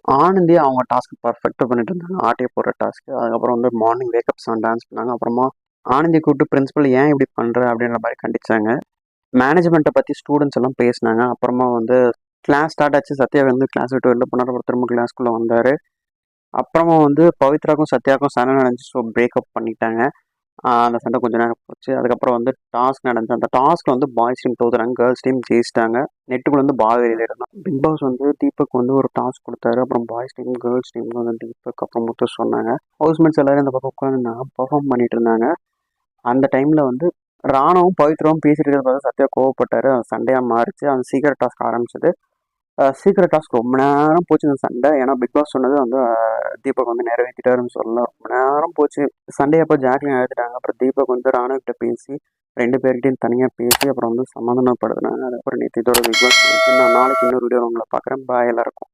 ஆனந்தி அவங்க டாஸ்க் பர்ஃபெக்டாக பண்ணிட்டு இருந்தாங்க. ஆட்டைய போடுற டாஸ்க்கு. அதுக்கப்புறம் வந்து மார்னிங் வேக்கப் சாங் டான்ஸ் பண்ணாங்க. அப்புறமா ஆனந்தி கூப்பிட்டு பிரின்சிபல் ஏன் இப்படி பண்ற அப்படின்ற மாதிரி கண்டிச்சாங்க. மேனேஜ்மெண்ட்டை பற்றி ஸ்டூடெண்ட்ஸ் எல்லாம் பேசினாங்க. அப்புறமா வந்து கிளாஸ் ஸ்டார்ட் ஆச்சு. சத்யா வந்து கிளாஸ் விட்டு வெளில போனார். அப்புறம் திரும்ப கிளாஸ்க்குள்ளே வந்தார். அப்புறமா வந்து பவித்ராக்கும் சத்யாவுக்கும் சண்டை நடந்துச்சு. ஸோ பிரேக்கப் பண்ணிட்டாங்க. அந்த சண்டை கொஞ்ச நேரம் போச்சு. அதுக்கப்புறம் வந்து டாஸ்க் நடந்துச்சு. அந்த டாஸ்க்ல வந்து பாய்ஸ் டீம் தோத்துறாங்க, கேர்ள்ஸ் டீம் ஜெயிச்சிட்டாங்க. நெட்டுக்குள்ள வந்து பால் வெளியில இருந்தான். பிக் பாஸ் வந்து தீபக் வந்து ஒரு டாஸ்க் கொடுத்தாரு. அப்புறம் பாய்ஸ் டீம் கேர்ள்ஸ் டீம் வந்து தீபக் அப்புறம் முத்து சொன்னாங்க. ஹவுஸ்மேட்ஸ் எல்லாரும் இந்த பக்கம் உட்காந்து பர்ஃபார்ம் பண்ணிட்டு இருந்தாங்க. அந்த டைம்ல வந்து ராணுவும் பவித்ராவும் பேசிட்டு இருக்கிறத பார்த்து சத்யா கோவப்பட்டாரு. அது சண்டையா மாறிச்சு. அந்த சீக்கிரம் டாஸ்க் ஆரம்பிச்சது. சீக்கிரம் டாஸ்க் ரொம்ப நேரம் போச்சு இந்த சண்டை. ஏன்னா பிக் பாஸ் சொன்னது வந்து தீபக் வந்து நிறைவேற்றிட்டாருன்னு சொல்லலாம். ரொம்ப நேரம் போச்சு. சண்டே அப்போ ஜாக்லின் எழுதிட்டாங்க. அப்புறம் தீபக் வந்து ராணுவ பேசி 2 பேர்கிட்டையும் தனியாக பேசி அப்புறம் வந்து சமாதானப்படுத்தினாங்க. அதுக்கப்புறம் நேற்று இதோட பிக் பாஸ் நான் நாளைக்கு இன்னொரு வீடியோ உங்களை பார்க்குறேன். பாய் எல்லாருக்கும்.